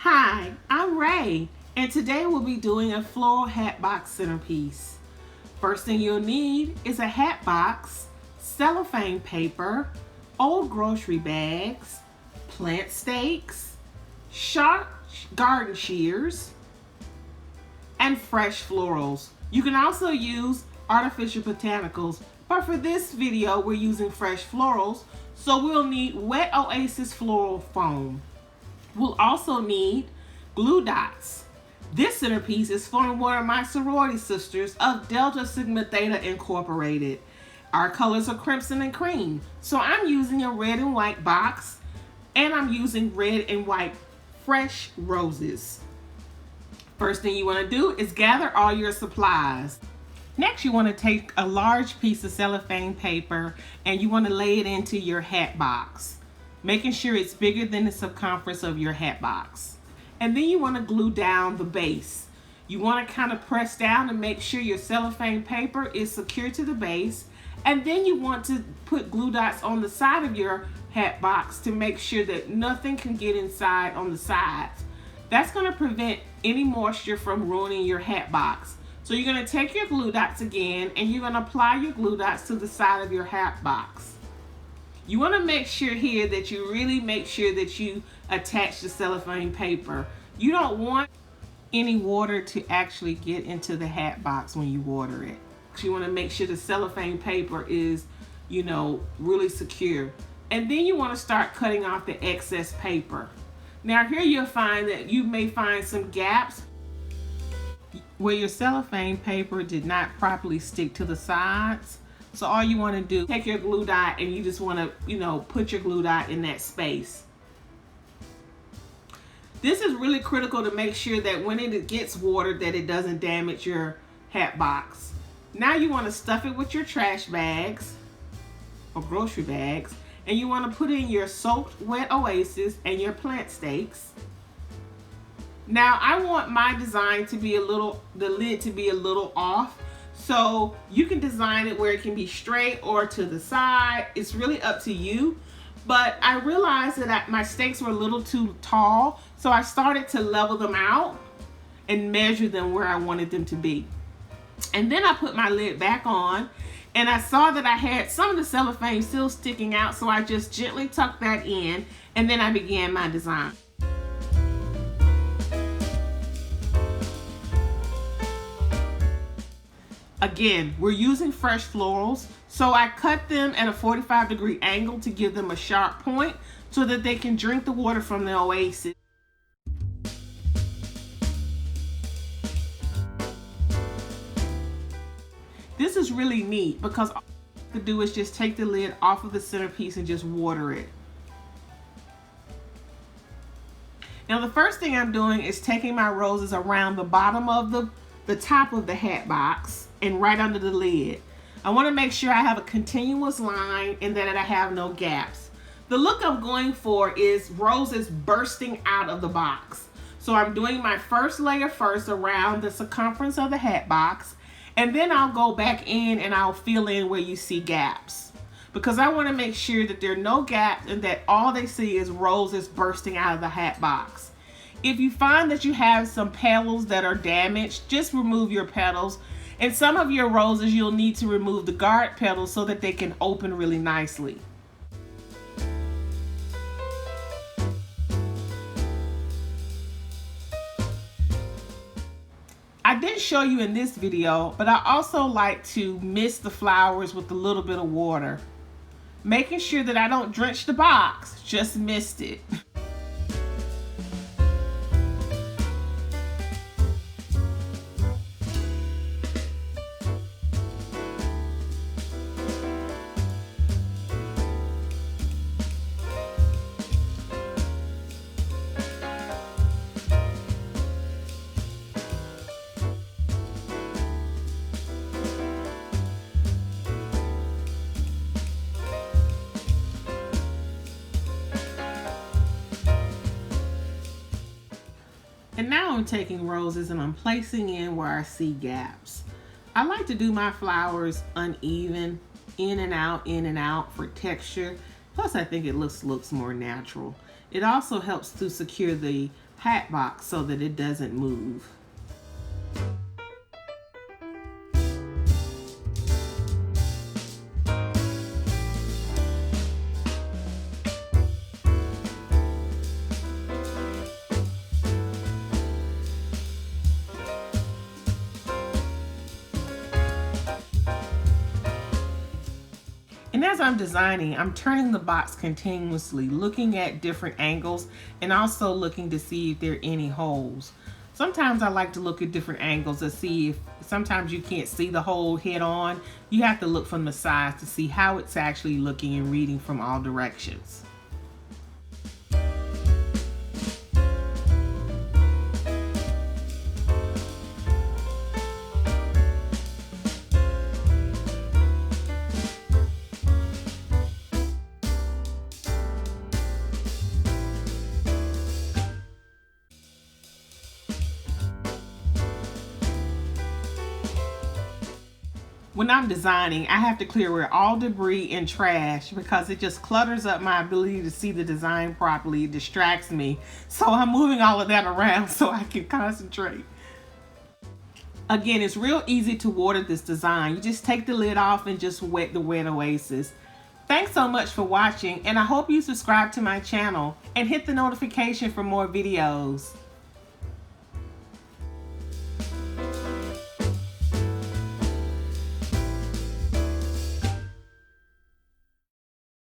Hi, I'm Ray, and today we'll be doing a floral hat box centerpiece. First thing you'll need is a hat box, cellophane paper, old grocery bags, plant stakes, sharp garden shears, and fresh florals. You can also use artificial botanicals, but for this video we're using fresh florals, so we'll need wet Oasis floral foam. We'll also need glue dots. This centerpiece is from one of my sorority sisters of Delta Sigma Theta Incorporated. Our colors are crimson and cream, so I'm using a red and white box, and I'm using red and white fresh roses. First thing you want to do is gather all your supplies. Next, you want to take a large piece of cellophane paper and you want to lay it into your hat box, making sure it's bigger than the circumference of your hat box. And then you want to glue down the base. You want to kind of press down and make sure your cellophane paper is secure to the base. And then you want to put glue dots on the side of your hat box to make sure that nothing can get inside on the sides. That's going to prevent any moisture from ruining your hat box. So you're going to take your glue dots again and you're going to apply your glue dots to the side of your hat box. You want to make sure here that you really make sure that you attach the cellophane paper. You don't want any water to actually get into the hat box when you water it. You want to make sure the cellophane paper is, really secure. And then you want to start cutting off the excess paper. Now here you'll find that you may find some gaps where your cellophane paper did not properly stick to the sides. So all you want to do, take your glue dot and you just want to, put your glue dot in that space. This is really critical to make sure that when it gets watered that it doesn't damage your hat box. Now you want to stuff it with your trash bags or grocery bags, and you want to put in your soaked wet Oasis and your plant stakes. Now I want my design to be the lid to be a little off. So you can design it where it can be straight or to the side. It's really up to you. But I realized that my stakes were a little too tall, so I started to level them out and measure them where I wanted them to be. And then I put my lid back on, and I saw that I had some of the cellophane still sticking out, so I just gently tucked that in, and then I began my design. Again, we're using fresh florals, so I cut them at a 45-degree angle to give them a sharp point so that they can drink the water from the Oasis. This is really neat because all you have to do is just take the lid off of the centerpiece and just water it. Now the first thing I'm doing is taking my roses around the bottom of the top of the hat box and right under the lid. I want to make sure I have a continuous line and that I have no gaps. The look I'm going for is roses bursting out of the box. So I'm doing my first layer first around the circumference of the hat box, and then I'll go back in and I'll fill in where you see gaps, because I want to make sure that there are no gaps and that all they see is roses bursting out of the hat box. If you find that you have some petals that are damaged, just remove your petals. And some of your roses, you'll need to remove the guard petals so that they can open really nicely. I didn't show you in this video, but I also like to mist the flowers with a little bit of water, making sure that I don't drench the box, just mist it. And now I'm taking roses and I'm placing in where I see gaps. I like to do my flowers uneven, in and out for texture. Plus I think it looks more natural. It also helps to secure the hat box so that it doesn't move. And as I'm designing, I'm turning the box continuously, looking at different angles and also looking to see if there are any holes. Sometimes I like to look at different angles to see if sometimes you can't see the hole head on. You have to look from the sides to see how it's actually looking and reading from all directions. When I'm designing, I have to clear away all debris and trash because it just clutters up my ability to see the design properly. It distracts me. So I'm moving all of that around so I can concentrate. Again, it's real easy to water this design. You just take the lid off and just wet the wet oasis. Thanks so much for watching, and I hope you subscribe to my channel and hit the notification for more videos.